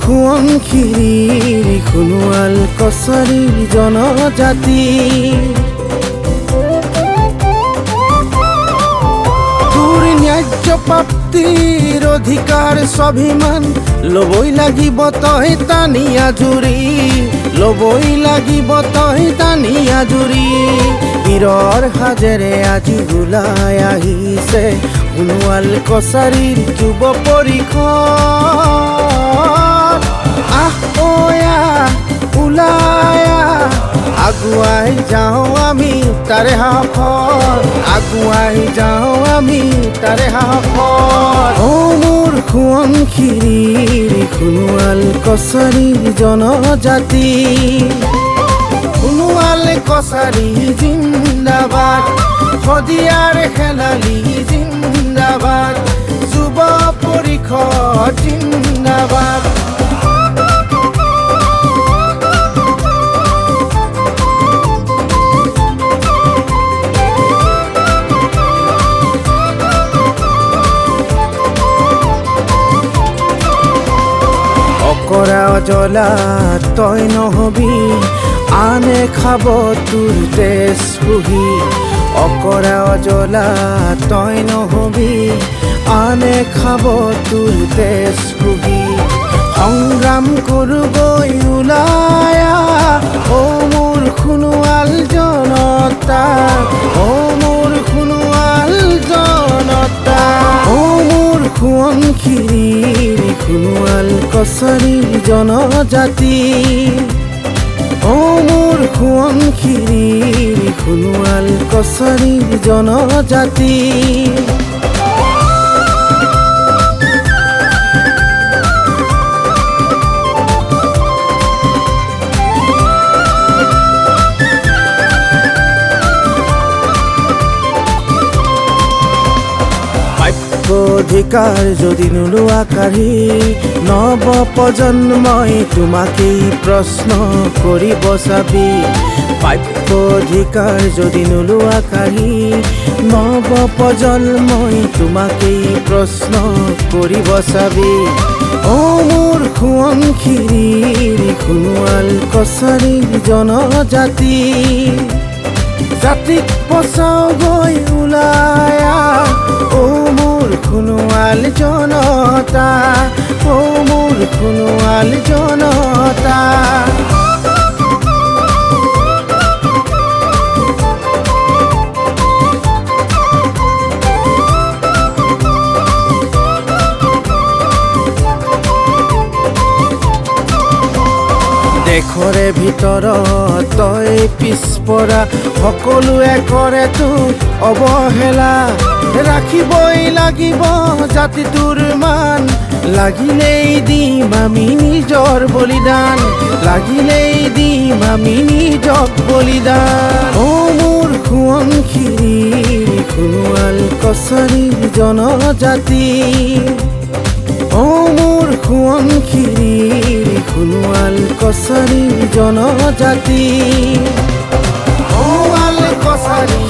সোৱণশিৰিৰ সোণোৱাল কছাৰীৰ জনজাতি তোৰ ন্যায্য প্ৰাপ্তিৰ অধিকাৰ স্বাভিমান ল'বই লাগিব তই টানি আজুৰি ল'বই লাগিব তই টানি আজুৰি বীৰৰ সাজেৰে আজি ওলাই আহিছে সোণোৱাল কছাৰীৰ যুৱ পৰিষদ আহ ওয়া ওলাই আগুৱাই যাওঁ আমি তাৰে সাহসত আগুৱাই যাওঁ আমি তাৰে সাহসত অ মোৰ সোৱণশিৰিৰ সোণোৱাল কছাৰীৰ জনজাতি সোণোৱাল কছাৰী জিন্দাবাদ শদিয়াৰ খেলালি জিন্দাবাদ যুৱ পৰিষদ জিন্দাবাদ অকৰা জ্বলা তই নহবি আনে খাব তোৰ তেজ শুহি অকৰা জ্বলা তই নহবি আনে খাব তোৰ তেজ শুহি সংগ্ৰাম কৰোগৈ ওলাই অ মোৰ সোণোৱাল জনতা অ মোৰ সোণোৱাল জনতা অ মোৰ সোৱণশিৰিৰ সোণোৱাল কছাৰীৰ জনজাতি অ মোৰ সোৱণশিৰিৰ সোণোৱাল কছাৰীৰ জনজাতি অধিকাৰ যদি নোলোৱা কাঢ়ি নৱ প্ৰজন্মই তোমাকেই প্ৰশ্ন কৰিব চাবি প্ৰাপ্য অধিকাৰ যদি নোলোৱা কাঢ়ি নৱ প্ৰজন্মই তোমাকেই প্ৰশ্ন কৰিব চাবি অ মোৰ সোৱণশিৰিৰ সোণোৱাল কছাৰীৰ জনজাতি জাতিক বচাও গৈ ওলাই অ মোৰ সোণোৱাল জনতা অ মোৰ সোণোৱাল জনতা দেশৰে ভিতৰত তই পিছপৰা সকলোৱে কৰে তোক অৱহেলা ৰাখিবই লাগিব জাতিটোৰ মান লাগিলেই দিম আমি নিজৰ বলিদান লাগিলেই দিম আমি নিজক বলিদান অ মোৰ সোৱণশিৰিৰ সোণোৱাল কছাৰীৰ জনজাতি অ মোৰ সোৱণশিৰিৰ সোণোৱাল কছাৰীৰ জনজাতি সোণোৱাল কছাৰী